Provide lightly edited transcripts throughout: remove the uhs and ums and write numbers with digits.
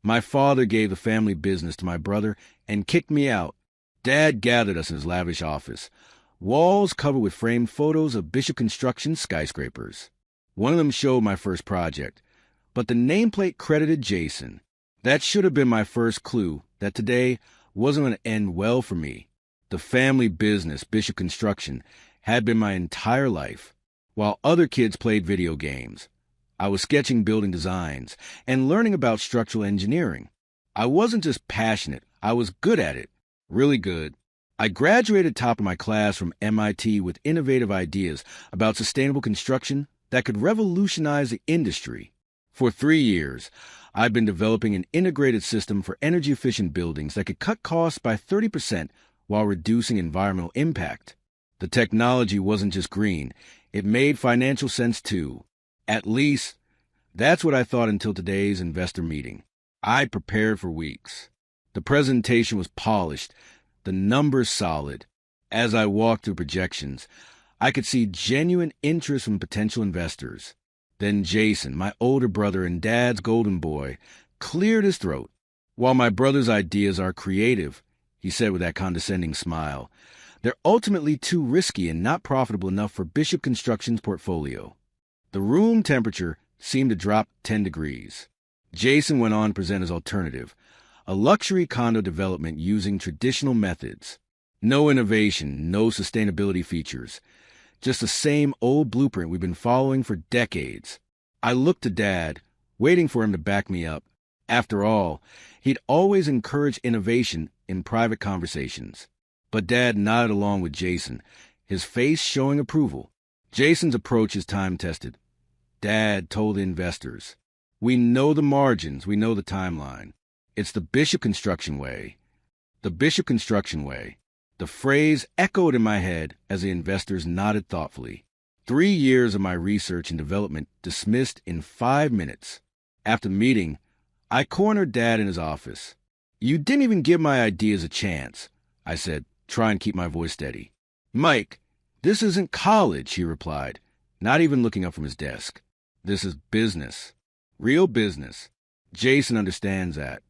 My father gave the family business to my brother and kicked me out. Dad gathered us in his lavish office, walls covered with framed photos of Bishop Construction skyscrapers. One of them showed my first project, but the nameplate credited Jason. That should have been my first clue that today wasn't going to end well for me. The family business, Bishop Construction, had been my entire life. While other kids played video games, I was sketching building designs and learning about structural engineering. I wasn't just passionate, I was good at it. Really good. I graduated top of my class from MIT with innovative ideas about sustainable construction that could revolutionize the industry. For 3 years, I've been developing an integrated system for energy-efficient buildings that could cut costs by 30% while reducing environmental impact. The technology wasn't just green, it made financial sense too. At least, that's what I thought until today's investor meeting. I prepared for weeks. The presentation was polished, the numbers solid. As I walked through projections, I could see genuine interest from potential investors. Then Jason, my older brother and Dad's golden boy, cleared his throat. While my brother's ideas are creative, he said with that condescending smile, they're ultimately too risky and not profitable enough for Bishop Construction's portfolio. The room temperature seemed to drop 10 degrees. Jason went on to present his alternative, a luxury condo development using traditional methods. No innovation, no sustainability features. Just the same old blueprint we've been following for decades. I looked to Dad, waiting for him to back me up. After all, he'd always encouraged innovation in private conversations. But Dad nodded along with Jason, his face showing approval. Jason's approach is time-tested. Dad told the investors, "We know the margins, we know the timeline. It's the Bishop Construction way." The Bishop Construction way. The phrase echoed in my head as the investors nodded thoughtfully. 3 years of my research and development dismissed in 5 minutes. After the meeting, I cornered Dad in his office. "You didn't even give my ideas a chance," I said, trying to keep my voice steady. "Mike, this isn't college," he replied, not even looking up from his desk. "This is business. Real business. Jason understands that.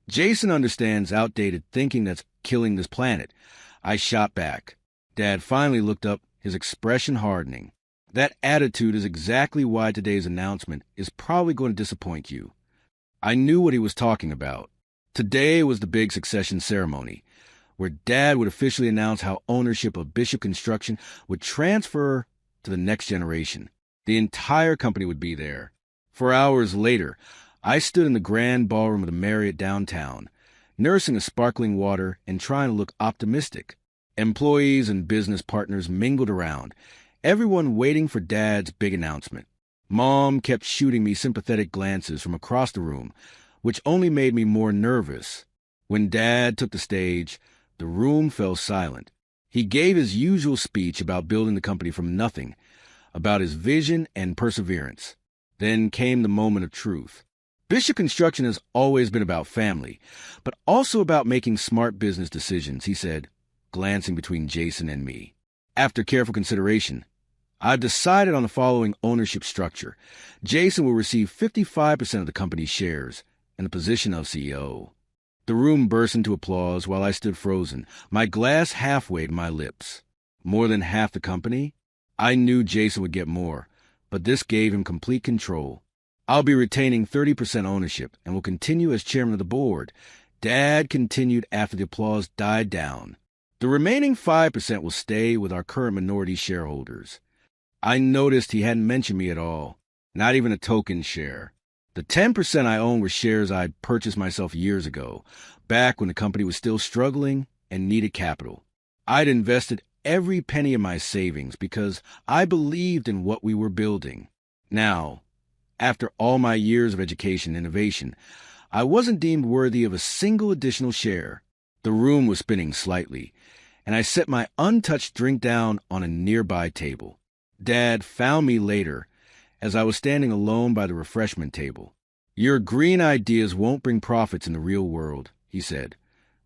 Jason understands outdated thinking that's killing this planet." I shot back. Dad finally looked up, his expression hardening. "That attitude is exactly why today's announcement is probably going to disappoint you." I knew what he was talking about. Today was the big succession ceremony, where Dad would officially announce how ownership of Bishop Construction would transfer to the next generation. The entire company would be there. 4 hours later, I stood in the grand ballroom of the Marriott downtown, nursing a sparkling water and trying to look optimistic. Employees and business partners mingled around, everyone waiting for Dad's big announcement. Mom kept shooting me sympathetic glances from across the room, which only made me more nervous. When Dad took the stage, the room fell silent. He gave his usual speech about building the company from nothing, about his vision and perseverance. Then came the moment of truth. Bishop Construction has always been about family, but also about making smart business decisions, he said, glancing between Jason and me. "After careful consideration, I've decided on the following ownership structure. Jason will receive 55% of the company's shares and the position of CEO. The room burst into applause while I stood frozen, my glass halfway to my lips. More than half the company? I knew Jason would get more, but this gave him complete control. I'll be retaining 30% ownership and will continue as chairman of the board. Dad continued after the applause died down. The remaining 5% will stay with our current minority shareholders. I noticed he hadn't mentioned me at all, not even a token share. The 10% I own were shares I'd purchased myself years ago, back when the company was still struggling and needed capital. I'd invested every penny of my savings because I believed in what we were building. Now, after all my years of education and innovation, I wasn't deemed worthy of a single additional share. The room was spinning slightly, and I set my untouched drink down on a nearby table. Dad found me later as I was standing alone by the refreshment table. "Your green ideas won't bring profits in the real world," he said,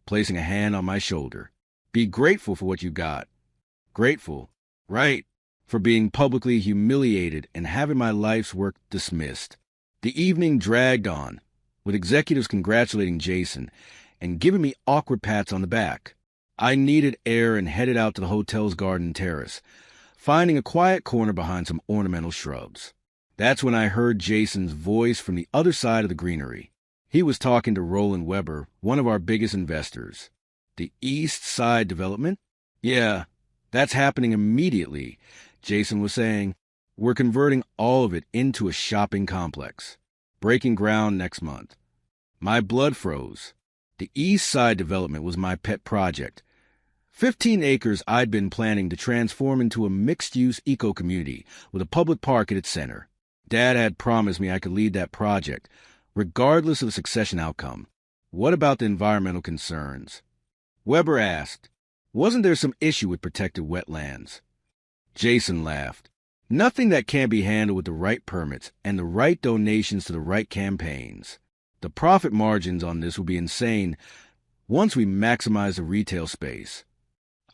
placing a hand on my shoulder. "Be grateful for what you got." Grateful, right, for being publicly humiliated and having my life's work dismissed. The evening dragged on. with executives congratulating Jason and giving me awkward pats on the back. I needed air and headed out to the hotel's garden terrace, finding a quiet corner behind some ornamental shrubs. That's when I heard Jason's voice from the other side of the greenery. He was talking to Roland Weber, one of our biggest investors. The East Side development? Yeah, that's happening immediately, Jason was saying. We're converting all of it into a shopping complex. Breaking ground next month. My blood froze. The East Side development was my pet project. 15 acres I'd been planning to transform into a mixed-use eco-community with a public park at its center. Dad had promised me I could lead that project, regardless of the succession outcome. What about the environmental concerns? Weber asked. Wasn't there some issue with protected wetlands? Jason laughed. Nothing that can't be handled with the right permits and the right donations to the right campaigns. The profit margins on this will be insane once we maximize the retail space.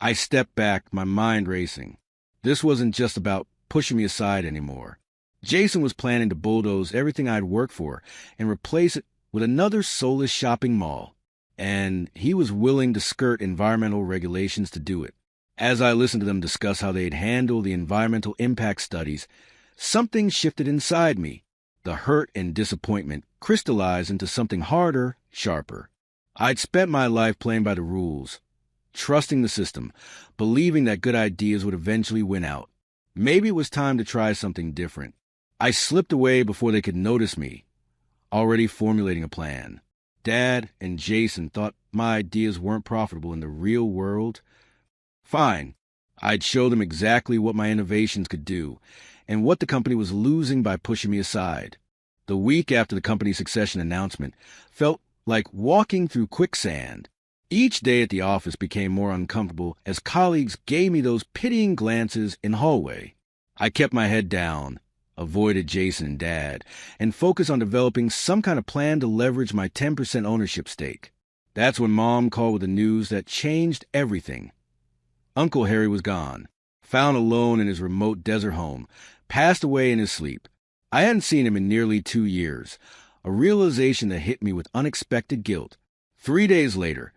I stepped back, my mind racing. This wasn't just about pushing me aside anymore. Jason was planning to bulldoze everything I'd worked for and replace it with another soulless shopping mall. And he was willing to skirt environmental regulations to do it. As I listened to them discuss how they'd handle the environmental impact studies, something shifted inside me. The hurt and disappointment crystallized into something harder, sharper. I'd spent my life playing by the rules, trusting the system, believing that good ideas would eventually win out. Maybe it was time to try something different. I slipped away before they could notice me, already formulating a plan. Dad and Jason thought my ideas weren't profitable in the real world. Fine. I'd show them exactly what my innovations could do and what the company was losing by pushing me aside. The week after the company's succession announcement felt like walking through quicksand. Each day at the office became more uncomfortable as colleagues gave me those pitying glances in the hallway. I kept my head down, avoided Jason and Dad, and focused on developing some kind of plan to leverage my 10% ownership stake. That's when Mom called with the news that changed everything. Uncle Harry was gone, found alone in his remote desert home, passed away in his sleep. I hadn't seen him in nearly 2 years, a realization that hit me with unexpected guilt. 3 days later,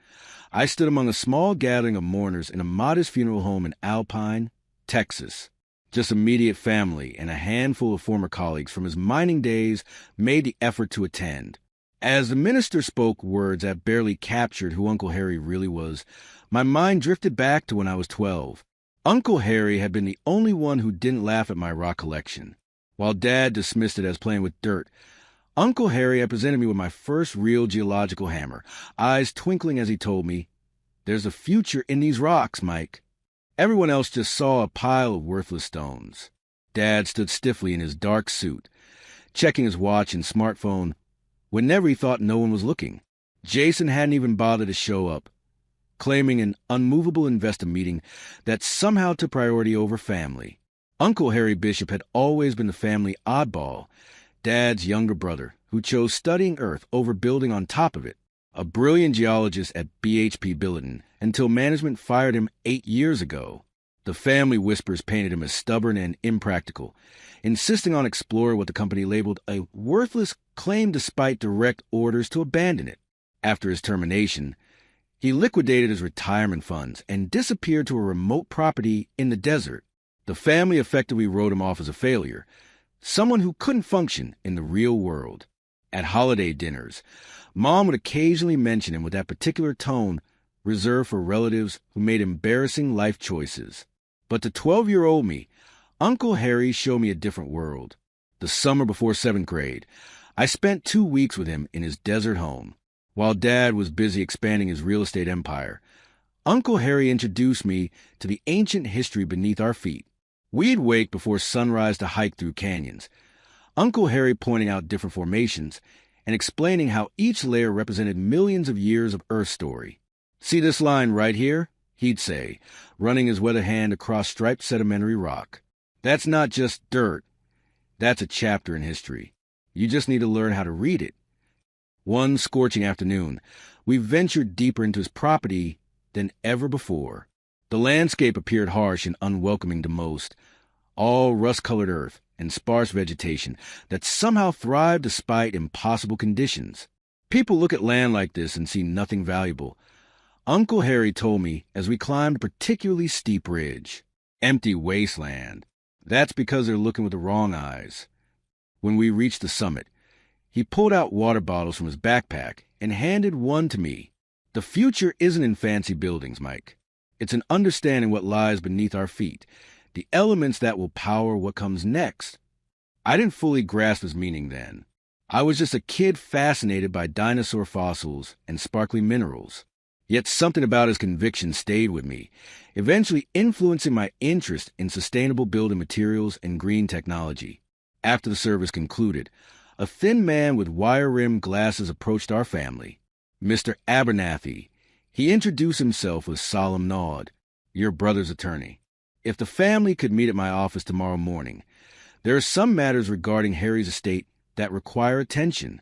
I stood among a small gathering of mourners in a modest funeral home in Alpine, Texas. Just immediate family and a handful of former colleagues from his mining days made the effort to attend. As the minister spoke words that barely captured who Uncle Harry really was, my mind drifted back to when I was 12. Uncle Harry had been the only one who didn't laugh at my rock collection. While Dad dismissed it as playing with dirt, Uncle Harry had presented me with my first real geological hammer, eyes twinkling as he told me, "There's a future in these rocks, Mike." Everyone else just saw a pile of worthless stones. Dad stood stiffly in his dark suit, checking his watch and smartphone whenever he thought no one was looking. Jason hadn't even bothered to show up, claiming an unmovable investor meeting that somehow took priority over family. Uncle Harry Bishop had always been the family oddball, Dad's younger brother, who chose studying Earth over building on top of it. A brilliant geologist at BHP Billiton until management fired him 8 years ago. The family whispers painted him as stubborn and impractical, insisting on exploring what the company labeled a worthless claim despite direct orders to abandon it. After his termination, he liquidated his retirement funds and disappeared to a remote property in the desert. The family effectively wrote him off as a failure, someone who couldn't function in the real world. At holiday dinners, Mom would occasionally mention him with that particular tone reserved for relatives who made embarrassing life choices. But to 12-year-old me, Uncle Harry showed me a different world. The summer before 7th grade, I spent 2 weeks with him in his desert home. While Dad was busy expanding his real estate empire, Uncle Harry introduced me to the ancient history beneath our feet. We'd wake before sunrise to hike through canyons, Uncle Harry pointing out different formations and explaining how each layer represented millions of years of Earth story. "See this line right here?" he'd say, running his weather hand across striped sedimentary rock. "That's not just dirt. That's a chapter in history. You just need to learn how to read it." One scorching afternoon, we ventured deeper into his property than ever before. The landscape appeared harsh and unwelcoming to most, all rust-colored earth and sparse vegetation that somehow thrived despite impossible conditions. People look at land like this and see nothing valuable. Uncle Harry told me as we climbed a particularly steep ridge. Empty wasteland. That's because they're looking with the wrong eyes. When we reached the summit, he pulled out water bottles from his backpack and handed one to me. The future isn't in fancy buildings, Mike. It's in understanding what lies beneath our feet, the elements that will power what comes next. I didn't fully grasp his meaning then. I was just a kid fascinated by dinosaur fossils and sparkly minerals. Yet something about his conviction stayed with me, eventually influencing my interest in sustainable building materials and green technology. After the service concluded, a thin man with wire-rimmed glasses approached our family. Mr. Abernathy. He introduced himself with a solemn nod. Your brother's attorney. If the family could meet at my office tomorrow morning, there are some matters regarding Harry's estate that require attention.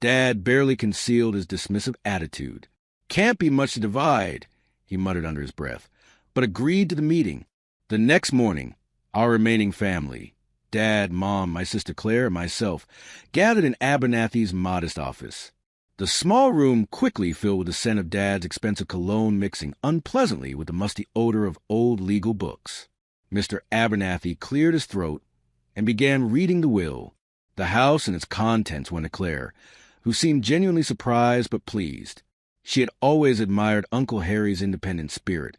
Dad barely concealed his dismissive attitude. Can't be much to divide, he muttered under his breath, but agreed to the meeting. The next morning, our remaining family, Dad, Mom, my sister Claire, and myself, gathered in Abernathy's modest office. The small room quickly filled with the scent of Dad's expensive cologne mixing unpleasantly with the musty odor of old legal books. Mr. Abernathy cleared his throat and began reading the will. The house and its contents went to Claire, who seemed genuinely surprised but pleased. She had always admired Uncle Harry's independent spirit,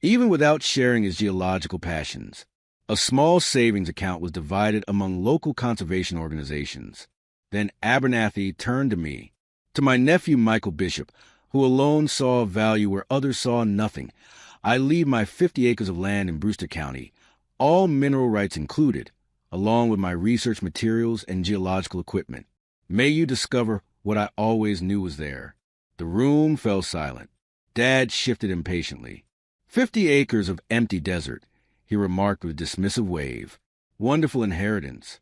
even without sharing his geological passions. A small savings account was divided among local conservation organizations. Then Abernathy turned to me. To my nephew Michael Bishop, who alone saw value where others saw nothing, I leave my 50 acres of land in Brewster County, all mineral rights included, along with my research materials and geological equipment. May you discover what I always knew was there. The room fell silent. Dad shifted impatiently. 50 acres of empty desert, he remarked with a dismissive wave. Wonderful inheritance.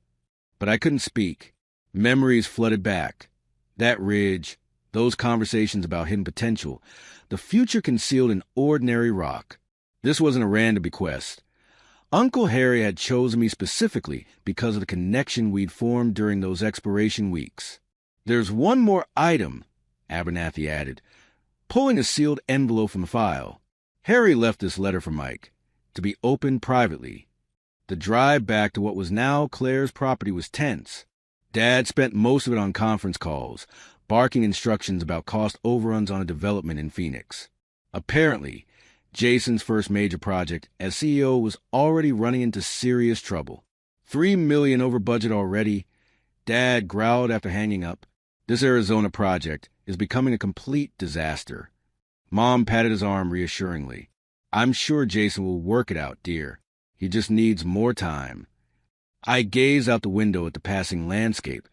But I couldn't speak. Memories flooded back. That ridge, those conversations about hidden potential, the future concealed in ordinary rock. This wasn't a random bequest. Uncle Harry had chosen me specifically because of the connection we'd formed during those exploration weeks. There's one more item, Abernathy added, pulling a sealed envelope from the file. Harry left this letter for Mike, to be opened privately. The drive back to what was now Claire's property was tense. Dad spent most of it on conference calls, barking instructions about cost overruns on a development in Phoenix. Apparently, Jason's first major project as CEO was already running into serious trouble. $3 million over budget already, Dad growled after hanging up. This Arizona project is becoming a complete disaster. Mom patted his arm reassuringly. I'm sure Jason will work it out, dear. He just needs more time. I gazed out the window at the passing landscape,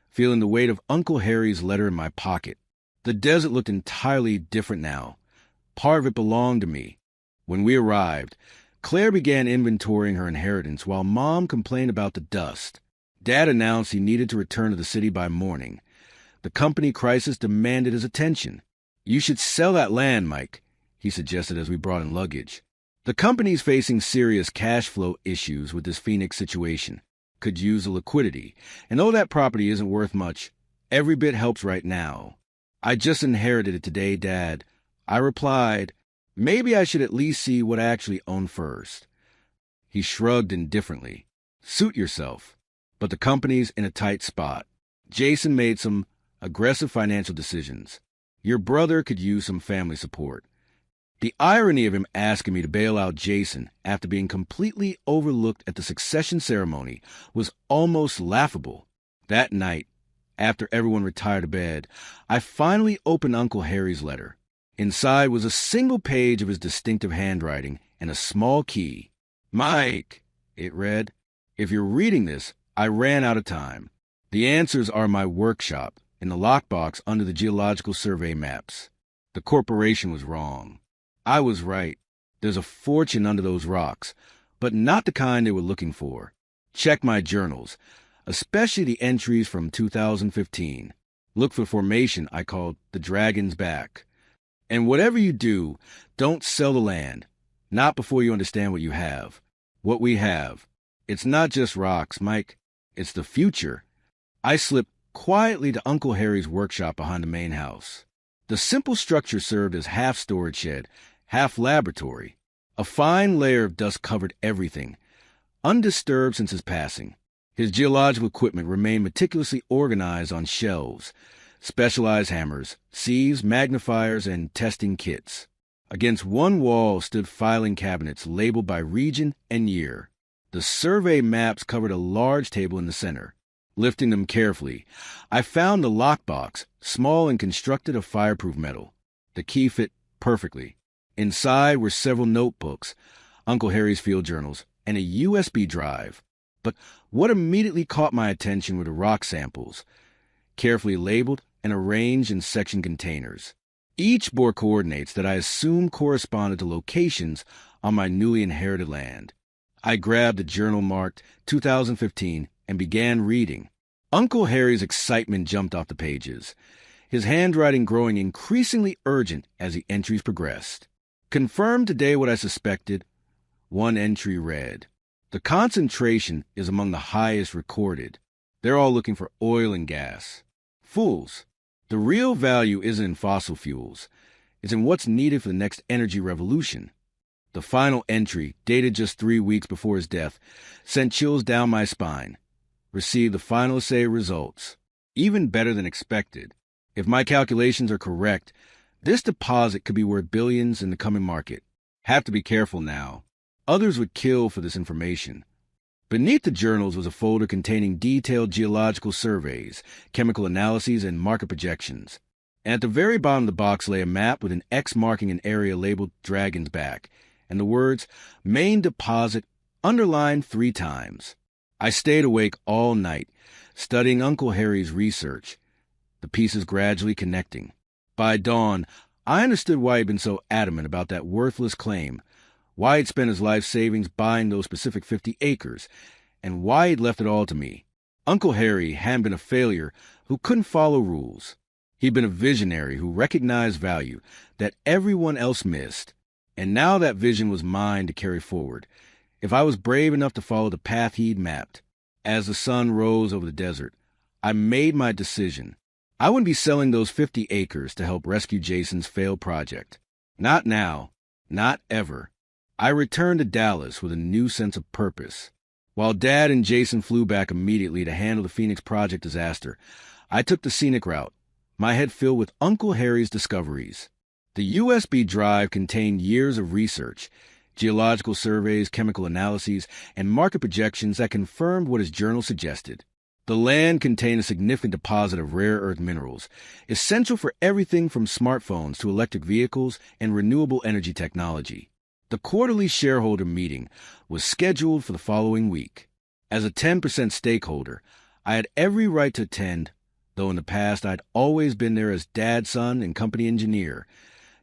feeling the weight of Uncle Harry's letter in my pocket. The desert looked entirely different now. Part of it belonged to me. When we arrived, Claire began inventorying her inheritance while Mom complained about the dust. Dad announced he needed to return to the city by morning. The company crisis demanded his attention. You should sell that land, Mike, he suggested as we brought in luggage. The company's facing serious cash flow issues with this Phoenix situation. Could use the liquidity. And though that property isn't worth much, every bit helps right now. I just inherited it today, Dad. I replied, maybe I should at least see what I actually own first. He shrugged indifferently. Suit yourself. But the company's in a tight spot. Jason made some aggressive financial decisions. Your brother could use some family support. The irony of him asking me to bail out Jason after being completely overlooked at the succession ceremony was almost laughable. That night, after everyone retired to bed, I finally opened Uncle Harry's letter. Inside was a single page of his distinctive handwriting and a small key. Mike, it read, if you're reading this, I ran out of time. The answers are in my workshop, in the lockbox under the Geological Survey maps. The corporation was wrong. I was right. There's a fortune under those rocks, but not the kind they were looking for. Check my journals, especially the entries from 2015. Look for formation I called the Dragon's Back. And whatever you do, don't sell the land. Not before you understand what you have. What we have. It's not just rocks, Mike. It's the future. I slipped quietly to Uncle Harry's workshop behind the main house. The simple structure served as half storage shed, half laboratory. A fine layer of dust covered everything, undisturbed since his passing. His geological equipment remained meticulously organized on shelves, specialized hammers, sieves, magnifiers, and testing kits. Against one wall stood filing cabinets labeled by region and year. The survey maps covered a large table in the center. Lifting them carefully, I found the lockbox, small and constructed of fireproof metal. The key fit perfectly. Inside were several notebooks, Uncle Harry's field journals, and a USB drive. But what immediately caught my attention were the rock samples, carefully labeled and arranged in section containers. Each bore coordinates that I assumed corresponded to locations on my newly inherited land. I grabbed the journal marked 2015 and began reading. Uncle Harry's excitement jumped off the pages, his handwriting growing increasingly urgent as the entries progressed. Confirmed today what I suspected, one entry read, "The concentration is among the highest recorded. They're all looking for oil and gas. Fools. The real value isn't in fossil fuels. It's in what's needed for the next energy revolution." The final entry, dated just 3 weeks before his death, sent chills down my spine. Received the final assay results. Even better than expected. If my calculations are correct, this deposit could be worth billions in the coming market. Have to be careful now. Others would kill for this information. Beneath the journals was a folder containing detailed geological surveys, chemical analyses, and market projections. And at the very bottom of the box lay a map with an X marking an area labeled Dragon's Back, and the words "Main Deposit" underlined 3 times. I stayed awake all night, studying Uncle Harry's research, the pieces gradually connecting. By dawn, I understood why he'd been so adamant about that worthless claim, why he'd spent his life savings buying those specific 50 acres, and why he'd left it all to me. Uncle Harry hadn't been a failure who couldn't follow rules. He'd been a visionary who recognized value that everyone else missed, and now that vision was mine to carry forward, if I was brave enough to follow the path he'd mapped. As the sun rose over the desert, I made my decision. I wouldn't be selling those 50 acres to help rescue Jason's failed project. Not now. Not ever. I returned to Dallas with a new sense of purpose. While Dad and Jason flew back immediately to handle the Phoenix Project disaster, I took the scenic route, my head filled with Uncle Harry's discoveries. The USB drive contained years of research, geological surveys, chemical analyses, and market projections that confirmed what his journal suggested. The land contained a significant deposit of rare earth minerals, essential for everything from smartphones to electric vehicles and renewable energy technology. The quarterly shareholder meeting was scheduled for the following week. As a 10% stakeholder, I had every right to attend, though in the past I'd always been there as Dad's son and company engineer,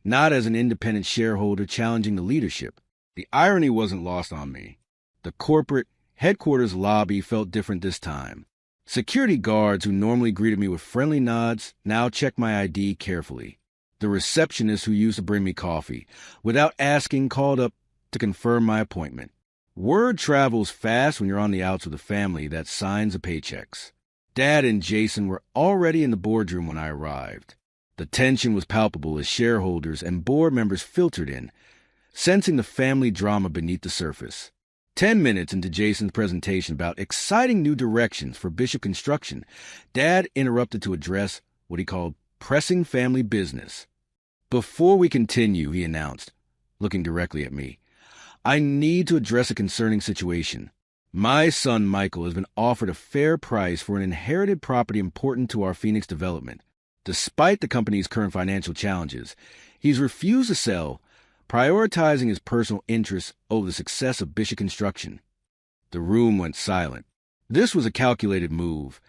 not as an independent shareholder challenging the leadership. The irony wasn't lost on me. The corporate headquarters lobby felt different this time. Security guards who normally greeted me with friendly nods now checked my ID carefully. The receptionist who used to bring me coffee, without asking, called up to confirm my appointment. Word travels fast when you're on the outs with a family that signs the paychecks. Dad and Jason were already in the boardroom when I arrived. The tension was palpable as shareholders and board members filtered in, sensing the family drama beneath the surface. 10 minutes into Jason's presentation about exciting new directions for Bishop Construction, Dad interrupted to address what he called pressing family business. "Before we continue," he announced, looking directly at me, "I need to address a concerning situation. My son Michael has been offered a fair price for an inherited property important to our Phoenix development. Despite the company's current financial challenges, he's refused to sell, prioritizing his personal interests over the success of Bishop Construction." The room went silent. This was a calculated move,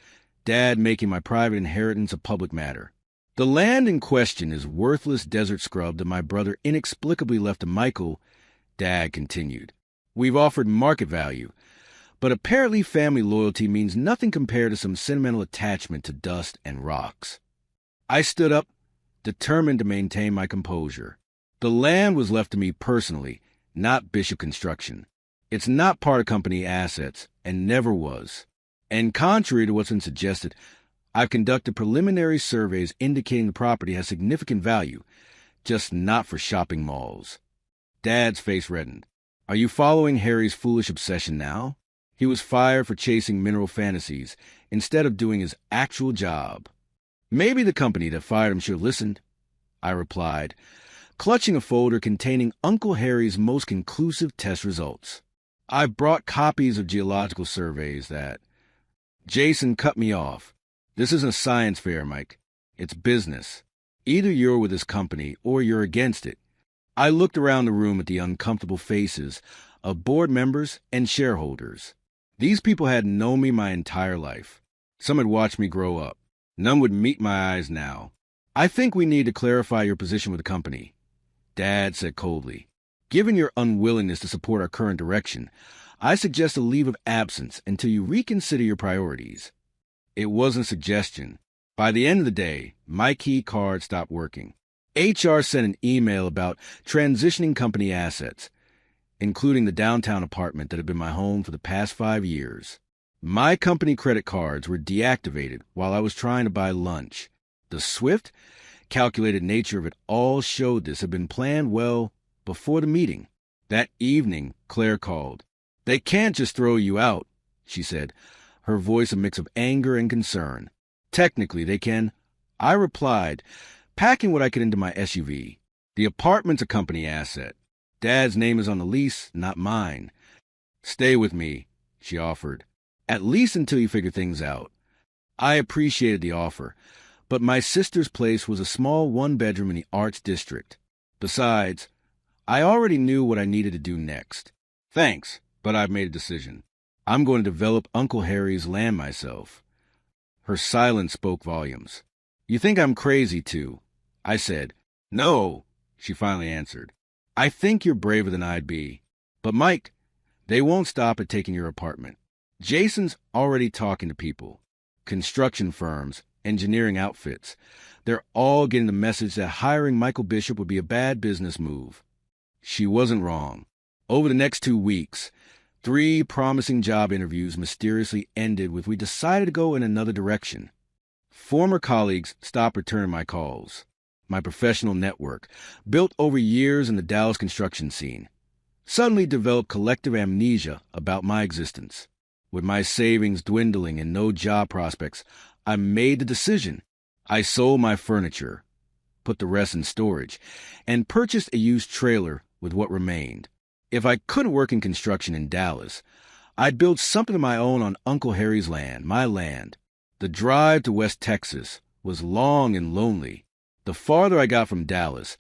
Dad making my private inheritance a public matter. "The land in question is worthless desert scrub that my brother inexplicably left to Michael," Dad continued. "We've offered market value, but apparently family loyalty means nothing compared to some sentimental attachment to dust and rocks." I stood up, determined to maintain my composure. The land was left to me personally, not Bishop Construction. It's not part of company assets, and never was. And contrary to what's been suggested, I've conducted preliminary surveys indicating the property has significant value, just not for shopping malls. Dad's face reddened. Are you following Harry's foolish obsession now? He was fired for chasing mineral fantasies instead of doing his actual job. Maybe the company that fired him should have listened, I replied, clutching a folder containing Uncle Harry's most conclusive test results. I've brought copies of geological surveys that... Jason cut me off. This isn't a science fair, Mike. It's business. Either you're with this company or you're against it. I looked around the room at the uncomfortable faces of board members and shareholders. These people had known me my entire life. Some had watched me grow up. None would meet my eyes now. I think we need to clarify your position with the company, Dad said coldly. Given your unwillingness to support our current direction, I suggest a leave of absence until you reconsider your priorities. It wasn't a suggestion. By the end of the day, my key card stopped working. HR sent an email about transitioning company assets, including the downtown apartment that had been my home for the past 5 years. My company credit cards were deactivated while I was trying to buy lunch. The swift, calculated nature of it all showed this had been planned well before the meeting. That evening, Claire called. They can't just throw you out, she said, her voice a mix of anger and concern. Technically, they can, I replied, packing what I could into my SUV. The apartment's a company asset. Dad's name is on the lease, not mine. Stay with me, she offered, at least until you figure things out. I appreciated the offer, but my sister's place was a small one-bedroom in the Arts District. Besides, I already knew what I needed to do next. Thanks, but I've made a decision. I'm going to develop Uncle Harry's land myself. Her silence spoke volumes. You think I'm crazy, too? I said. No, she finally answered. I think you're braver than I'd be. But, Mike, they won't stop at taking your apartment. Jason's already talking to people. Construction firms, engineering outfits. They're all getting the message that hiring Michael Bishop would be a bad business move. She wasn't wrong. Over the next 2 weeks, 3 promising job interviews mysteriously ended with we decided to go in another direction. Former colleagues stopped returning my calls. My professional network, built over years in the Dallas construction scene, suddenly developed collective amnesia about my existence. With my savings dwindling and no job prospects, I made the decision. I sold my furniture, put the rest in storage, and purchased a used trailer with what remained. If I couldn't work in construction in Dallas, I'd build something of my own on Uncle Harry's land, my land. The drive to West Texas was long and lonely. The farther I got from Dallas,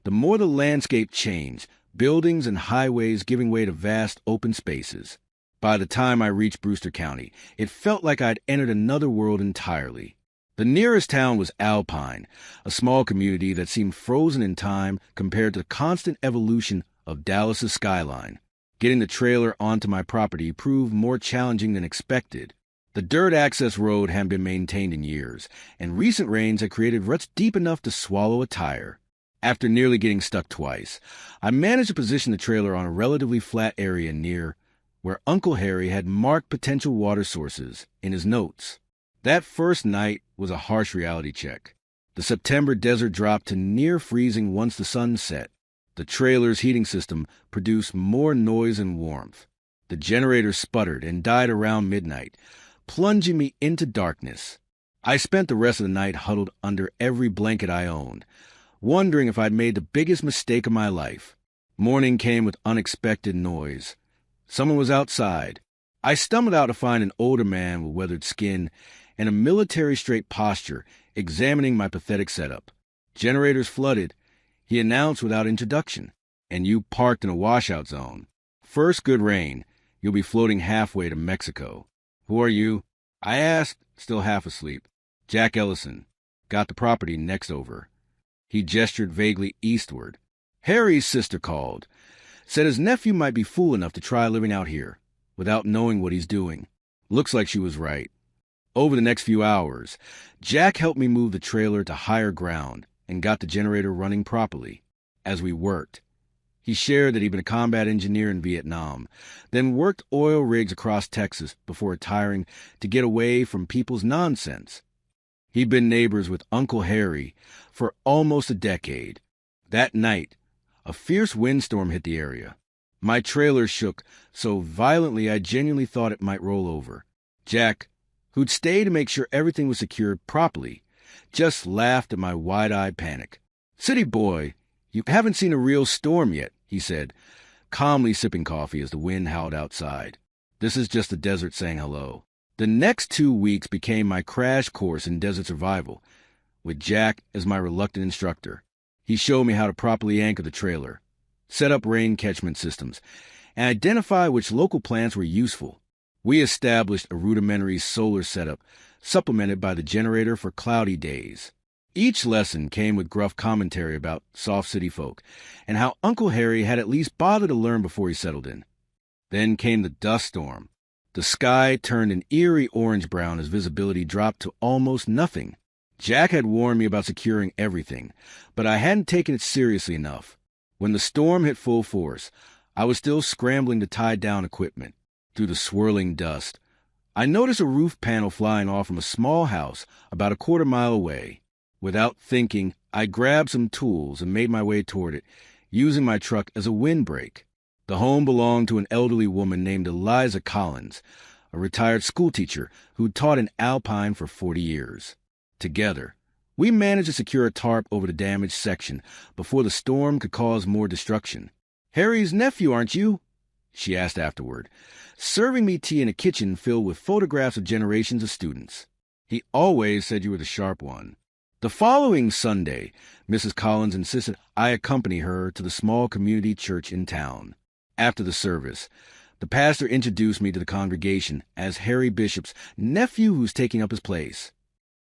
the more the landscape changed, buildings and highways giving way to vast open spaces. By the time I reached Brewster County, it felt like I'd entered another world entirely. The nearest town was Alpine, a small community that seemed frozen in time compared to the constant evolution of Dallas's skyline. Getting the trailer onto my property proved more challenging than expected. The dirt access road hadn't been maintained in years, and recent rains had created ruts deep enough to swallow a tire. After nearly getting stuck twice, I managed to position the trailer on a relatively flat area near where Uncle Harry had marked potential water sources in his notes. That first night was a harsh reality check. The September desert dropped to near freezing once the sun set. The trailer's heating system produced more noise and warmth. The generator sputtered and died around midnight, plunging me into darkness. I spent the rest of the night huddled under every blanket I owned, wondering if I'd made the biggest mistake of my life. Morning came with unexpected noise. Someone was outside. I stumbled out to find an older man with weathered skin and a military-straight posture examining my pathetic setup. Generators flooded, he announced without introduction. And you parked in a washout zone. First good rain, you'll be floating halfway to Mexico. Who are you? I asked, still half asleep. Jack Ellison. Got the property next over. He gestured vaguely eastward. Harry's sister called. Said his nephew might be fool enough to try living out here, without knowing what he's doing. Looks like she was right. Over the next few hours, Jack helped me move the trailer to higher ground and got the generator running properly. As we worked, he shared that he'd been a combat engineer in Vietnam, then worked oil rigs across Texas before retiring to get away from people's nonsense. He'd been neighbors with Uncle Harry for almost a decade. That night, a fierce windstorm hit the area. My trailer shook so violently I genuinely thought it might roll over. Jack, who'd stayed to make sure everything was secured properly, just laughed at my wide-eyed panic. "City boy, you haven't seen a real storm yet," he said, calmly sipping coffee as the wind howled outside. "This is just the desert saying hello." The next 2 weeks became my crash course in desert survival, with Jack as my reluctant instructor. He showed me how to properly anchor the trailer, set up rain catchment systems, and identify which local plants were useful. We established a rudimentary solar setup, supplemented by the generator for cloudy days. Each lesson came with gruff commentary about soft city folk, and how Uncle Harry had at least bothered to learn before he settled in. Then came the dust storm. The sky turned an eerie orange-brown as visibility dropped to almost nothing. Jack had warned me about securing everything, but I hadn't taken it seriously enough. When the storm hit full force, I was still scrambling to tie down equipment. Through the swirling dust, I noticed a roof panel flying off from a small house about a quarter-mile away. Without thinking, I grabbed some tools and made my way toward it, using my truck as a windbreak. The home belonged to an elderly woman named Eliza Collins, a retired schoolteacher who'd taught in Alpine for 40 years. Together, we managed to secure a tarp over the damaged section before the storm could cause more destruction. "Harry's nephew, aren't you?" she asked afterward, serving me tea in a kitchen filled with photographs of generations of students. "He always said you were the sharp one." The following Sunday, Mrs. Collins insisted I accompany her to the small community church in town. After the service, the pastor introduced me to the congregation as Harry Bishop's nephew who's taking up his place.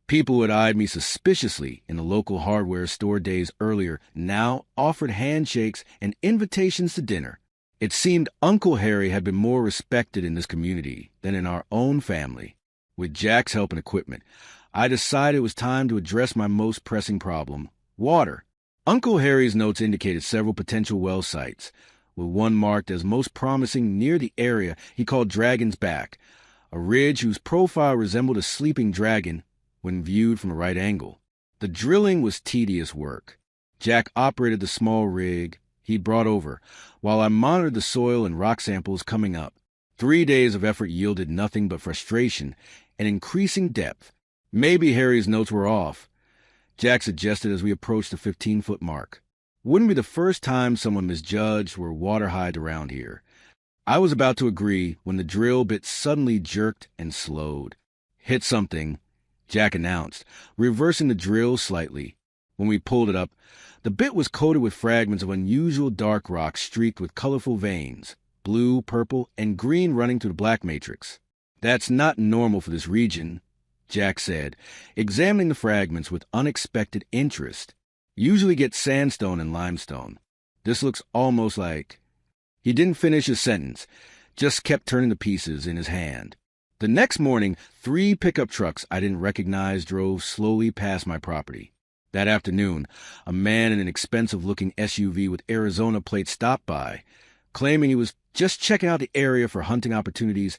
People who had eyed me suspiciously in the local hardware store days earlier now offered handshakes and invitations to dinner. It seemed Uncle Harry had been more respected in this community than in our own family. With Jack's help and equipment, I decided it was time to address my most pressing problem: water. Uncle Harry's notes indicated several potential well sites, with one marked as most promising near the area he called Dragon's Back, a ridge whose profile resembled a sleeping dragon when viewed from a right angle. The drilling was tedious work. Jack operated the small rig he brought over, while I monitored the soil and rock samples coming up. 3 days of effort yielded nothing but frustration and increasing depth. Maybe Harry's notes were off, Jack suggested as we approached the 15-foot mark. Wouldn't be the first time someone misjudged where water hides around here. I was about to agree when the drill bit suddenly jerked and slowed. "Hit something," Jack announced, reversing the drill slightly. When we pulled it up, the bit was coated with fragments of unusual dark rock streaked with colorful veins, blue, purple, and green running through the black matrix. "That's not normal for this region," Jack said, examining the fragments with unexpected interest. "Usually get sandstone and limestone. This looks almost like—" He didn't finish his sentence, just kept turning the pieces in his hand. The next morning, 3 pickup trucks I didn't recognize drove slowly past my property. That afternoon, a man in an expensive-looking SUV with Arizona plates stopped by, claiming he was just checking out the area for hunting opportunities,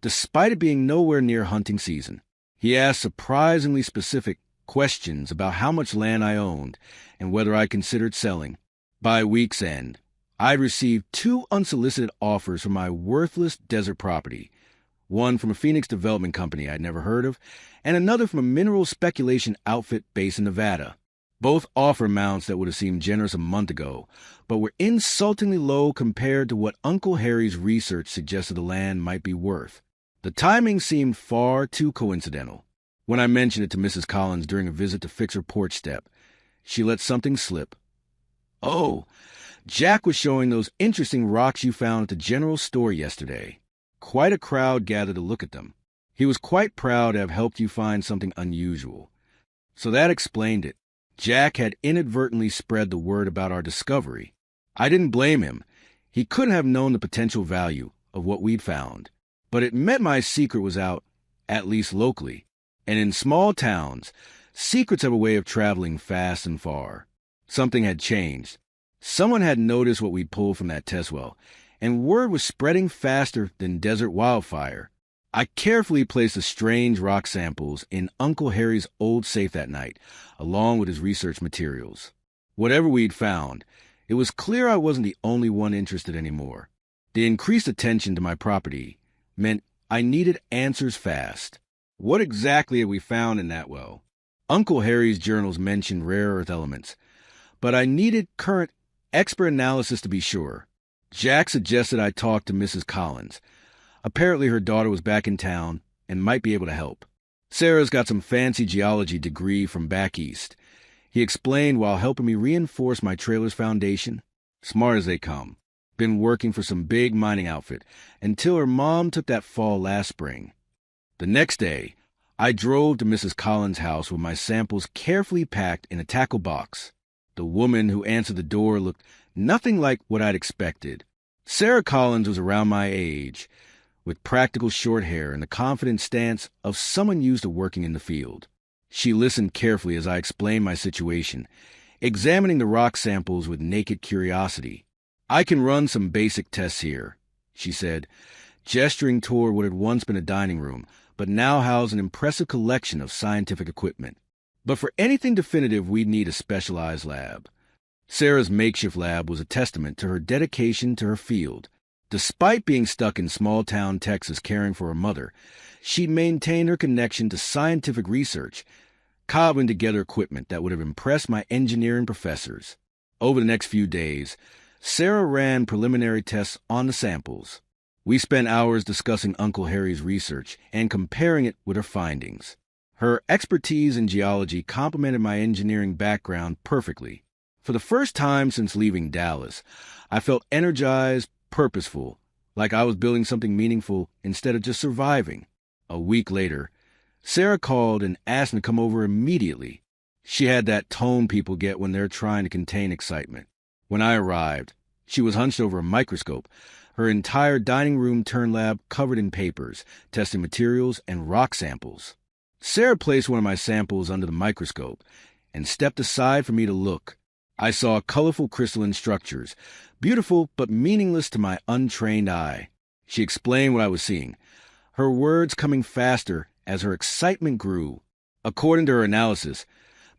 despite it being nowhere near hunting season. He asked surprisingly specific questions about how much land I owned and whether I considered selling. By week's end, I'd received 2 unsolicited offers for my worthless desert property, one from a Phoenix development company I'd never heard of, and another from a mineral speculation outfit based in Nevada. Both offer amounts that would have seemed generous a month ago, but were insultingly low compared to what Uncle Harry's research suggested the land might be worth. The timing seemed far too coincidental. When I mentioned it to Mrs. Collins during a visit to fix her porch step, she let something slip. "Oh, Jack was showing those interesting rocks you found at the general store yesterday. Quite a crowd gathered to look at them. He was quite proud to have helped you find something unusual." So that explained it. Jack had inadvertently spread the word about our discovery. I didn't blame him. He couldn't have known the potential value of what we'd found. But it meant my secret was out, at least locally. And in small towns, secrets have a way of traveling fast and far. Something had changed. Someone had noticed what we'd pulled from that test well, and word was spreading faster than desert wildfire. I carefully placed the strange rock samples in Uncle Harry's old safe that night, along with his research materials. Whatever we'd found, it was clear I wasn't the only one interested anymore. The increased attention to my property meant I needed answers fast. What exactly had we found in that well? Uncle Harry's journals mentioned rare earth elements, but I needed current expert analysis to be sure. Jack suggested I talk to Mrs. Collins. Apparently her daughter was back in town and might be able to help. Sarah's got some fancy geology degree from back east. He explained while helping me reinforce my trailer's foundation. Smart as they come. Been working for some big mining outfit until her mom took that fall last spring. The next day, I drove to Mrs. Collins' house with my samples carefully packed in a tackle box. The woman who answered the door looked nothing like what I'd expected. Sarah Collins was around my age, with practical short hair and the confident stance of someone used to working in the field. She listened carefully as I explained my situation, examining the rock samples with naked curiosity. "I can run some basic tests here," she said, gesturing toward what had once been a dining room, but now housed an impressive collection of scientific equipment. But for anything definitive, we'd need a specialized lab. Sarah's makeshift lab was a testament to her dedication to her field. Despite being stuck in small-town Texas caring for her mother, she maintained her connection to scientific research, cobbling together equipment that would have impressed my engineering professors. Over the next few days, Sarah ran preliminary tests on the samples. We spent hours discussing Uncle Harry's research and comparing it with her findings. Her expertise in geology complemented my engineering background perfectly. For the first time since leaving Dallas, I felt energized, purposeful, like I was building something meaningful instead of just surviving. A week later, Sarah called and asked me to come over immediately. She had that tone people get when they're trying to contain excitement. When I arrived, she was hunched over a microscope, her entire dining room turned lab covered in papers, testing materials and rock samples. Sarah placed one of my samples under the microscope and stepped aside for me to look. I saw colorful crystalline structures, beautiful but meaningless to my untrained eye. She explained what I was seeing, her words coming faster as her excitement grew. According to her analysis,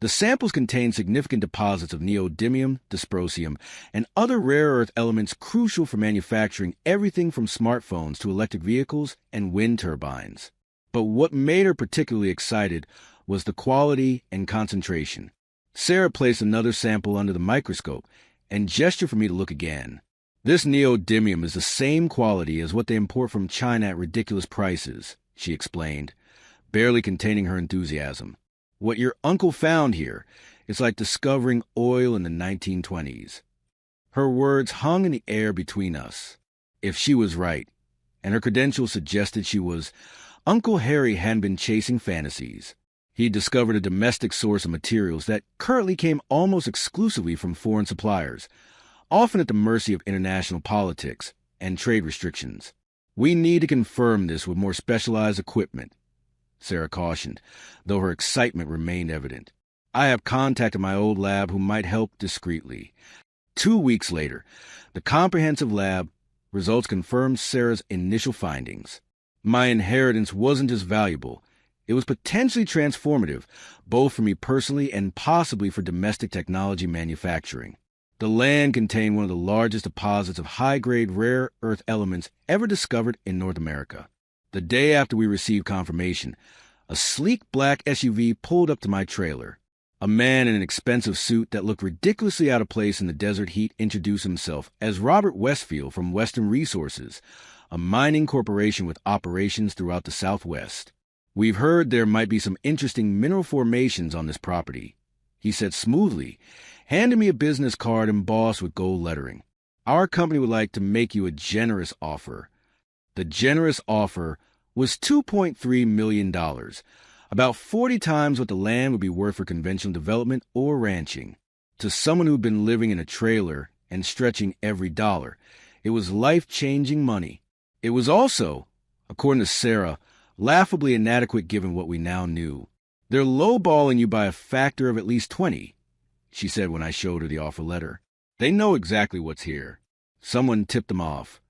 the samples contained significant deposits of neodymium, dysprosium, and other rare earth elements crucial for manufacturing everything from smartphones to electric vehicles and wind turbines. But what made her particularly excited was the quality and concentration. Sarah placed another sample under the microscope and gestured for me to look again. "This neodymium is the same quality as what they import from China at ridiculous prices," she explained, barely containing her enthusiasm. "What your uncle found here is like discovering oil in the 1920s. Her words hung in the air between us. If she was right, and her credentials suggested she was, Uncle Harry hadn't been chasing fantasies. He discovered a domestic source of materials that currently came almost exclusively from foreign suppliers, often at the mercy of international politics and trade restrictions. "We need to confirm this with more specialized equipment," Sarah cautioned, though her excitement remained evident. "I have contacted my old lab who might help discreetly." 2 weeks later, the comprehensive lab results confirmed Sarah's initial findings. My inheritance wasn't just valuable. It was potentially transformative, both for me personally and possibly for domestic technology manufacturing. The land contained one of the largest deposits of high-grade rare earth elements ever discovered in North America. The day after we received confirmation, a sleek black SUV pulled up to my trailer. A man in an expensive suit that looked ridiculously out of place in the desert heat introduced himself as Robert Westfield from Western Resources, a mining corporation with operations throughout the Southwest. "We've heard there might be some interesting mineral formations on this property," he said smoothly, handing me a business card embossed with gold lettering. "Our company would like to make you a generous offer." The generous offer was $2.3 million, about 40 times what the land would be worth for conventional development or ranching. To someone who'd been living in a trailer and stretching every dollar, it was life-changing money. It was also, according to Sarah, laughably inadequate given what we now knew. "They're lowballing you by a factor of at least 20, she said when I showed her the offer letter. "They know exactly what's here. Someone tipped them off.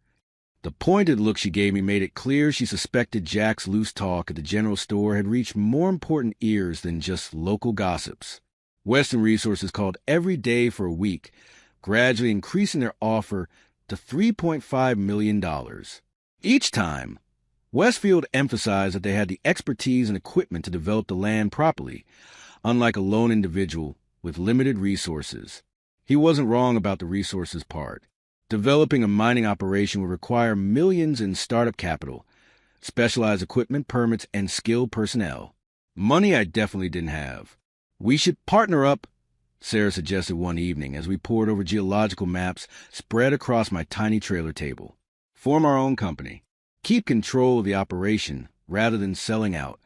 The pointed look she gave me made it clear she suspected Jack's loose talk at the general store had reached more important ears than just local gossips. Western Resources called every day for a week, gradually increasing their offer to $3.5 million. Each time, Westfield emphasized that they had the expertise and equipment to develop the land properly, unlike a lone individual with limited resources. He wasn't wrong about the resources part. Developing a mining operation would require millions in startup capital, specialized equipment, permits, and skilled personnel. Money I definitely didn't have. "We should partner up," Sarah suggested one evening as we pored over geological maps spread across my tiny trailer table. "Form our own company. Keep control of the operation rather than selling out."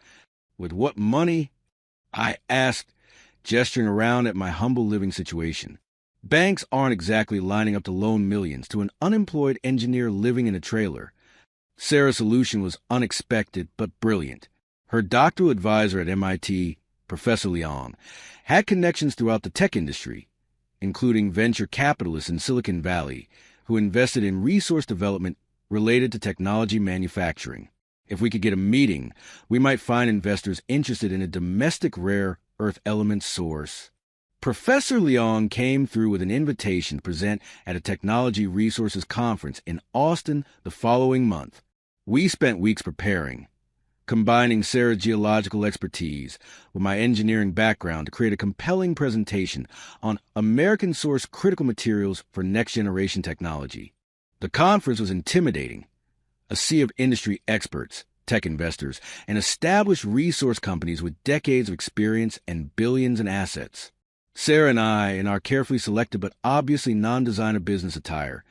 "With what money?" I asked, gesturing around at my humble living situation. Banks aren't exactly lining up to loan millions to an unemployed engineer living in a trailer. Sarah's solution was unexpected but brilliant. Her doctoral advisor at MIT, Professor Leon, had connections throughout the tech industry, including venture capitalists in Silicon Valley who invested in resource development related to technology manufacturing. If we could get a meeting, we might find investors interested in a domestic rare earth element source. Professor Leon came through with an invitation to present at a technology resources conference in Austin the following month. We spent weeks preparing, combining Sarah's geological expertise with my engineering background to create a compelling presentation on American-sourced critical materials for next-generation technology. The conference was intimidating. A sea of industry experts, tech investors, and established resource companies with decades of experience and billions in assets. Sarah and I, in our carefully selected but obviously non-designer business attire,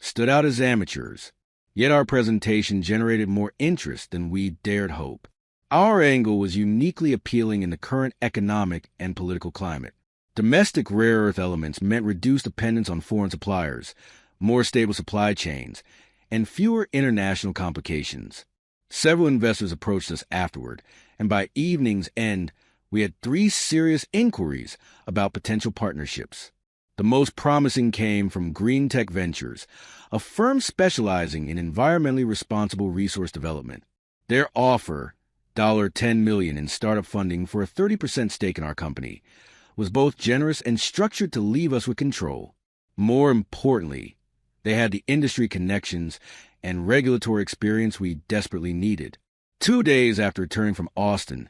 stood out as amateurs, yet our presentation generated more interest than we dared hope. Our angle was uniquely appealing in the current economic and political climate. Domestic rare earth elements meant reduced dependence on foreign suppliers, more stable supply chains, and fewer international complications. Several investors approached us afterward, and by evening's end, we had 3 serious inquiries about potential partnerships. The most promising came from Green Tech Ventures, a firm specializing in environmentally responsible resource development. Their offer, $10 million in startup funding for a 30% stake in our company, was both generous and structured to leave us with control. More importantly, they had the industry connections and regulatory experience we desperately needed. 2 days after returning from Austin,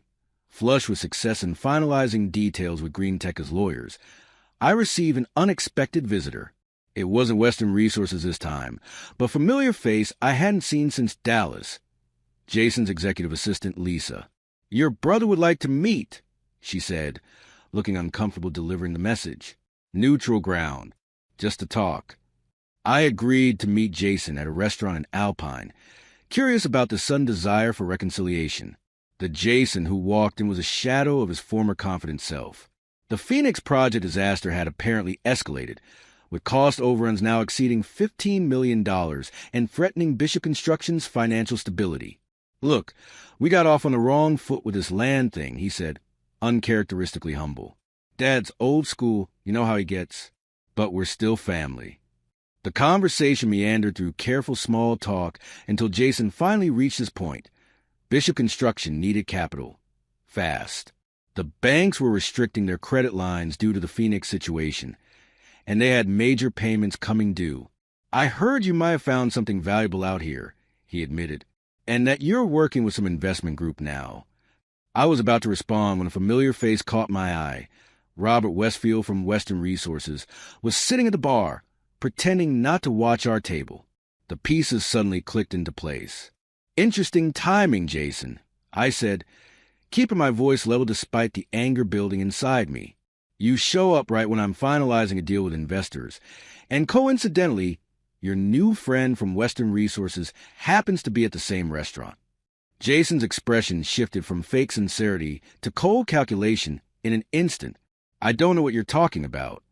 flush with success in finalizing details with Green Tech as lawyers, I received an unexpected visitor. It wasn't Western Resources this time, but a familiar face I hadn't seen since Dallas. Jason's executive assistant, Lisa. "Your brother would like to meet," she said, looking uncomfortable delivering the message. Neutral ground, just to talk. I agreed to meet Jason at a restaurant in Alpine, curious about the sudden desire for reconciliation. The Jason who walked in was a shadow of his former confident self. The Phoenix project disaster had apparently escalated, with cost overruns now exceeding $15 million and threatening Bishop Construction's financial stability. "Look, we got off on the wrong foot with this land thing," he said, uncharacteristically humble. "Dad's old school, you know how he gets, but we're still family." The conversation meandered through careful small talk until Jason finally reached his point. Bishop Construction needed capital. Fast. The banks were restricting their credit lines due to the Phoenix situation, and they had major payments coming due. "I heard you might have found something valuable out here," he admitted, "and that you're working with some investment group now." I was about to respond when a familiar face caught my eye. Robert Westfield from Western Resources was sitting at the bar, pretending not to watch our table. The pieces suddenly clicked into place. "Interesting timing, Jason," I said, keeping my voice level despite the anger building inside me. "You show up right when I'm finalizing a deal with investors, and coincidentally, your new friend from Western Resources happens to be at the same restaurant." Jason's expression shifted from fake sincerity to cold calculation in an instant. "I don't know what you're talking about."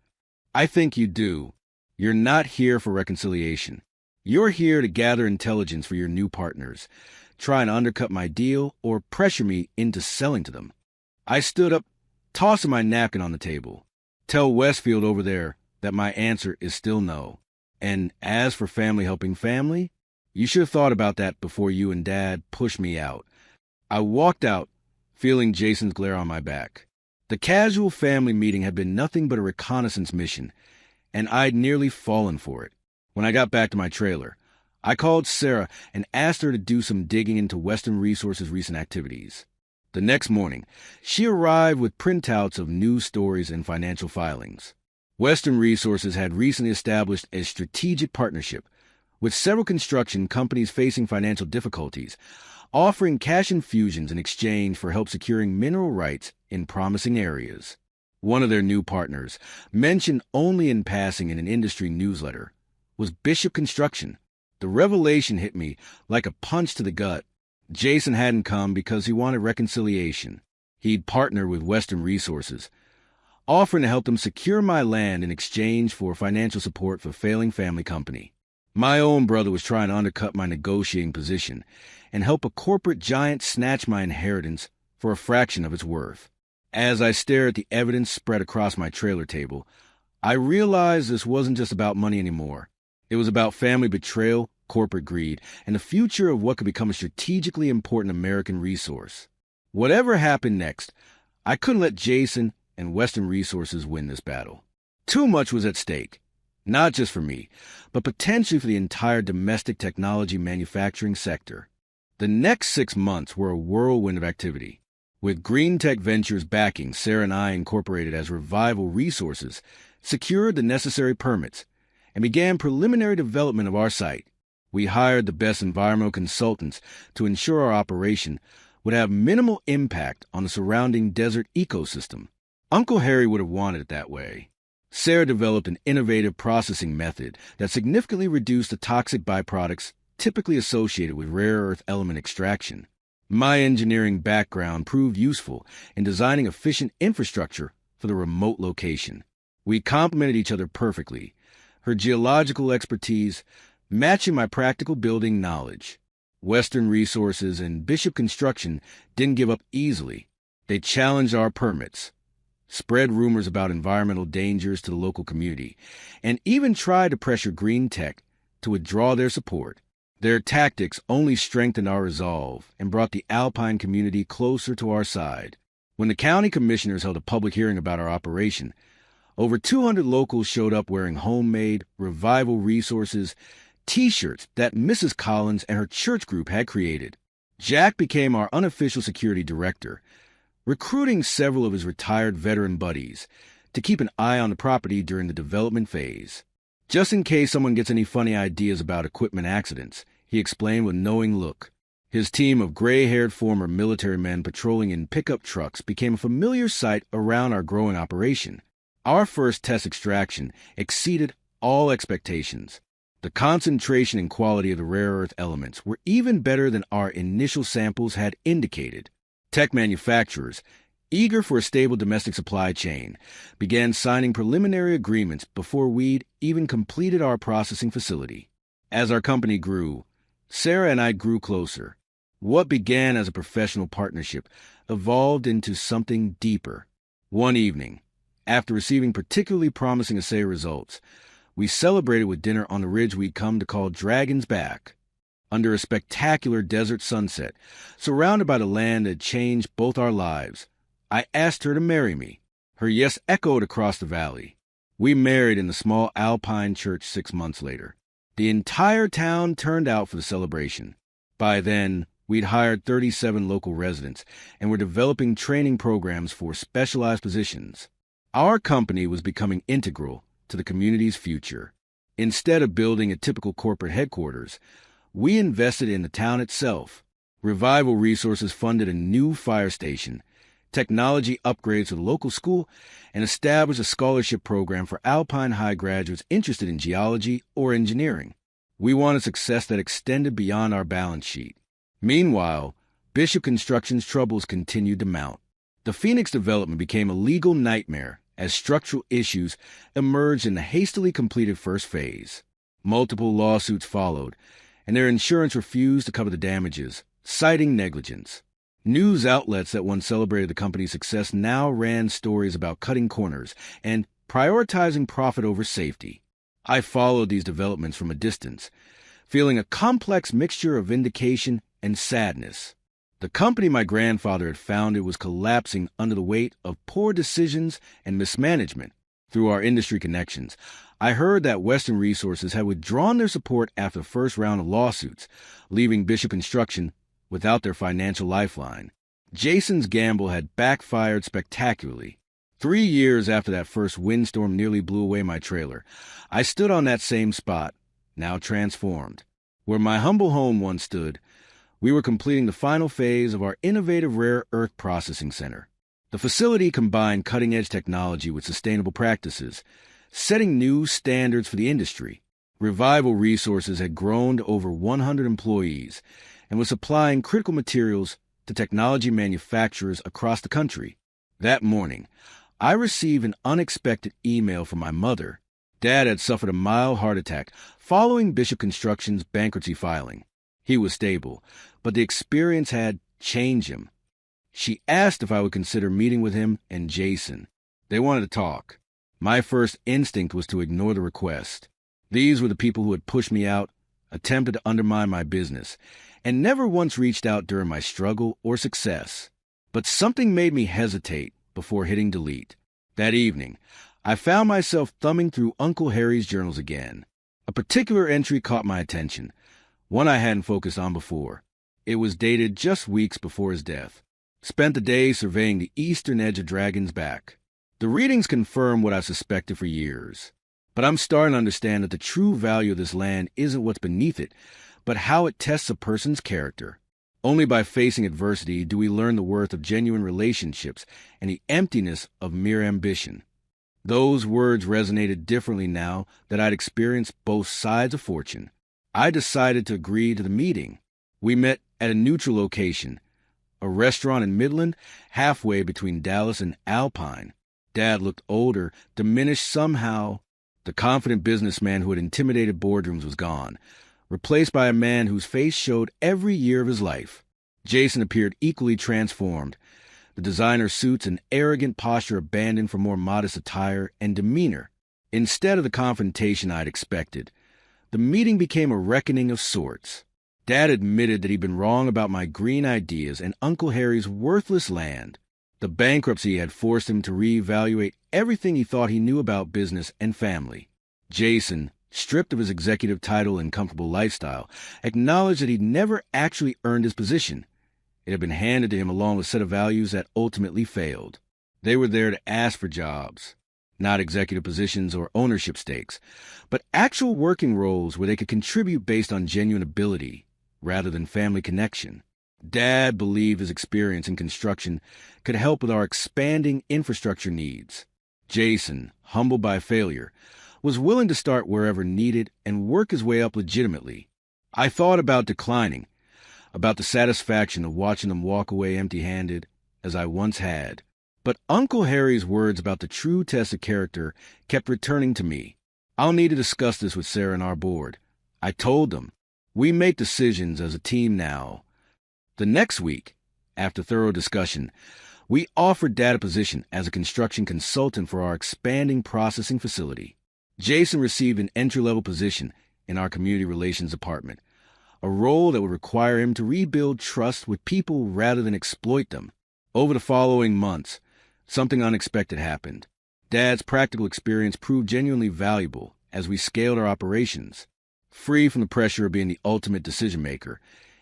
"I think you do. You're not here for reconciliation. You're here to gather intelligence for your new partners, try and undercut my deal, or pressure me into selling to them." I stood up, tossing my napkin on the table. "Tell Westfield over there that my answer is still no. And as for family helping family, You should have thought about that before you and Dad pushed me out. I walked out, feeling Jason's glare on my back. The casual family meeting had been nothing but a reconnaissance mission, and I'd nearly fallen for it. When I got back to my trailer, I called Sarah and asked her to do some digging into Western Resources' recent activities. The next morning, she arrived with printouts of news stories and financial filings. Western Resources had recently established a strategic partnership with several construction companies facing financial difficulties, offering cash infusions in exchange for help securing mineral rights in promising areas. One of their new partners, mentioned only in passing in an industry newsletter, was Bishop Construction. The revelation hit me like a punch to the gut. Jason hadn't come because he wanted reconciliation. He'd partnered with Western Resources, offering to help them secure my land in exchange for financial support for failing family company. My own brother was trying to undercut my negotiating position and help a corporate giant snatch my inheritance for a fraction of its worth. As I stared at the evidence spread across my trailer table, I realized this wasn't just about money anymore. It was about family betrayal, corporate greed, and the future of what could become a strategically important American resource. Whatever happened next, I couldn't let Jason and Western Resources win this battle. Too much was at stake, not just for me, but potentially for the entire domestic technology manufacturing sector. The next 6 months were a whirlwind of activity. With Green Tech Ventures backing, Sarah and I incorporated as Revival Resources, secured the necessary permits, and began preliminary development of our site. We hired the best environmental consultants to ensure our operation would have minimal impact on the surrounding desert ecosystem. Uncle Harry would have wanted it that way. Sarah developed an innovative processing method that significantly reduced the toxic byproducts typically associated with rare earth element extraction. My engineering background proved useful in designing efficient infrastructure for the remote location. We complemented each other perfectly, her geological expertise matching my practical building knowledge. Western Resources and Bishop Construction didn't give up easily. They challenged our permits, spread rumors about environmental dangers to the local community, and even tried to pressure Green Tech to withdraw their support. Their tactics only strengthened our resolve and brought the Alpine community closer to our side. When the county commissioners held a public hearing about our operation, over 200 locals showed up wearing homemade Revival Resources T-shirts that Mrs. Collins and her church group had created. Jack became our unofficial security director, recruiting several of his retired veteran buddies to keep an eye on the property during the development phase. Just in case someone gets any funny ideas about equipment accidents, he explained with knowing look. His team of gray-haired former military men patrolling in pickup trucks became a familiar sight around our growing operation. Our first test extraction exceeded all expectations. The concentration and quality of the rare earth elements were even better than our initial samples had indicated. Tech manufacturers, eager for a stable domestic supply chain, began signing preliminary agreements before we'd even completed our processing facility. As our company grew, Sarah and I grew closer. What began as a professional partnership evolved into something deeper. One evening, after receiving particularly promising assay results, we celebrated with dinner on the ridge we'd come to call Dragon's Back. Under a spectacular desert sunset, surrounded by the land that had changed both our lives, I asked her to marry me. Her yes echoed across the valley. We married in the small Alpine church 6 months later. The entire town turned out for the celebration. By then, we'd hired 37 local residents and were developing training programs for specialized positions. Our company was becoming integral to the community's future. Instead of building a typical corporate headquarters, we invested in the town itself. Revival Resources funded a new fire station, technology upgrades to the local school, and established a scholarship program for Alpine High graduates interested in geology or engineering. We wanted success that extended beyond our balance sheet. Meanwhile, Bishop Construction's troubles continued to mount. The Phoenix development became a legal nightmare as structural issues emerged in the hastily completed first phase. Multiple lawsuits followed, and their insurance refused to cover the damages, citing negligence. News outlets that once celebrated the company's success now ran stories about cutting corners and prioritizing profit over safety. I followed these developments from a distance, feeling a complex mixture of vindication and sadness. The company my grandfather had founded was collapsing under the weight of poor decisions and mismanagement. Through our industry connections, I heard that Western Resources had withdrawn their support after the first round of lawsuits, leaving Bishop Construction without their financial lifeline. Jason's gamble had backfired spectacularly. 3 years after that first windstorm nearly blew away my trailer, I stood on that same spot, now transformed. Where my humble home once stood, we were completing the final phase of our innovative rare earth processing center. The facility combined cutting-edge technology with sustainable practices, setting new standards for the industry. Revival Resources had grown to over 100 employees and was supplying critical materials to technology manufacturers across the country. That morning, I received an unexpected email from my mother. Dad had suffered a mild heart attack following Bishop Construction's bankruptcy filing. He was stable, but the experience had changed him. She asked if I would consider meeting with him and Jason. They wanted to talk. My first instinct was to ignore the request. These were the people who had pushed me out, attempted to undermine my business, and never once reached out during my struggle or success. But something made me hesitate before hitting delete. That evening, I found myself thumbing through Uncle Harry's journals again. A particular entry caught my attention, one I hadn't focused on before. It was dated just weeks before his death. Spent the day surveying the eastern edge of Dragon's Back. The readings confirmed what I suspected for years. But I'm starting to understand that the true value of this land isn't what's beneath it, but how it tests a person's character. Only by facing adversity do we learn the worth of genuine relationships and the emptiness of mere ambition. Those words resonated differently now that I'd experienced both sides of fortune. I decided to agree to the meeting. We met at a neutral location, a restaurant in Midland, halfway between Dallas and Alpine. Dad looked older, diminished somehow. The confident businessman who had intimidated boardrooms was gone, replaced by a man whose face showed every year of his life. Jason appeared equally transformed, the designer suits and arrogant posture abandoned for more modest attire and demeanor. Instead of the confrontation I'd expected, the meeting became a reckoning of sorts. Dad admitted that he'd been wrong about my green ideas and Uncle Harry's worthless land. The bankruptcy had forced him to reevaluate everything he thought he knew about business and family. Jason, stripped of his executive title and comfortable lifestyle, acknowledged that he'd never actually earned his position. It had been handed to him along with a set of values that ultimately failed. They were there to ask for jobs, not executive positions or ownership stakes, but actual working roles where they could contribute based on genuine ability rather than family connection. Dad believed his experience in construction could help with our expanding infrastructure needs. Jason, humbled by failure, was willing to start wherever needed and work his way up legitimately. I thought about declining, about the satisfaction of watching them walk away empty-handed, as I once had. But Uncle Harry's words about the true test of character kept returning to me. I'll need to discuss this with Sarah and our board. I told them, we make decisions as a team now. The next week, after thorough discussion, we offered Dad a position as a construction consultant for our expanding processing facility. Jason received an entry-level position in our community relations department, a role that would require him to rebuild trust with people rather than exploit them. Over the following months, something unexpected happened. Dad's practical experience proved genuinely valuable as we scaled our operations. Free from the pressure of being the ultimate decision-maker,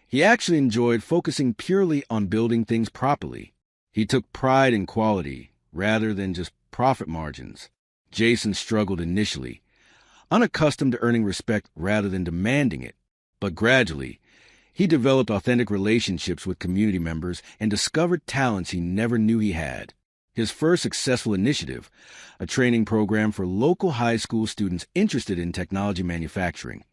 he actually enjoyed focusing purely on building things properly. He took pride in quality rather than just profit margins. Jason struggled initially, unaccustomed to earning respect rather than demanding it. But gradually, he developed authentic relationships with community members and discovered talents he never knew he had. His first successful initiative, a training program for local high school students interested in technology manufacturing,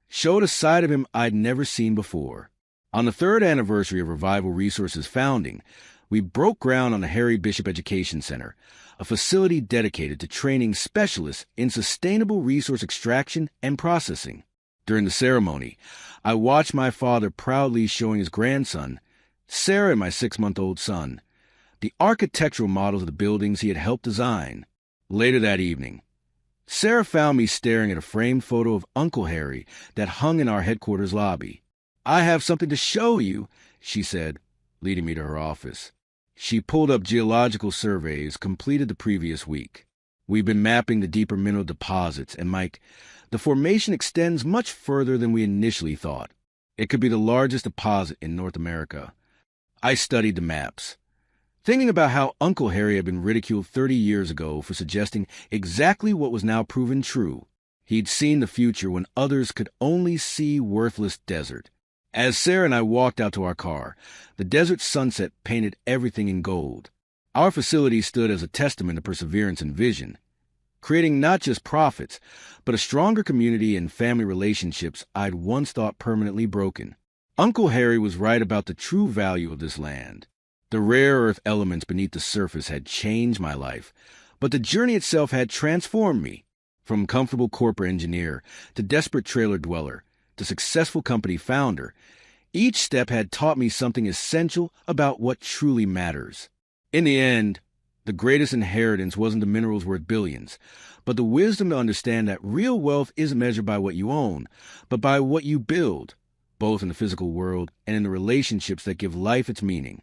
showed a side of him I'd never seen before. On the 3rd anniversary of Revival Resources' founding, we broke ground on the Harry Bishop Education Center, a facility dedicated to training specialists in sustainable resource extraction and processing. During the ceremony, I watched my father proudly showing his grandson, Sarah and my 6-month-old son, the architectural models of the buildings he had helped design. Later that evening, Sarah found me staring at a framed photo of Uncle Harry that hung in our headquarters lobby. "I have something to show you," she said, leading me to her office. She pulled up geological surveys completed the previous week. We've been mapping the deeper mineral deposits, and Mike, the formation extends much further than we initially thought. It could be the largest deposit in North America. I studied the maps, thinking about how Uncle Harry had been ridiculed 30 years ago for suggesting exactly what was now proven true. He'd seen the future when others could only see worthless desert. As Sarah and I walked out to our car, the desert sunset painted everything in gold. Our facility stood as a testament to perseverance and vision, creating not just profits, but a stronger community and family relationships I'd once thought permanently broken. Uncle Harry was right about the true value of this land. The rare earth elements beneath the surface had changed my life, but the journey itself had transformed me. From comfortable corporate engineer to desperate trailer dweller to successful company founder, each step had taught me something essential about what truly matters. In the end, the greatest inheritance wasn't the minerals worth billions, but the wisdom to understand that real wealth isn't measured by what you own, but by what you build, both in the physical world and in the relationships that give life its meaning.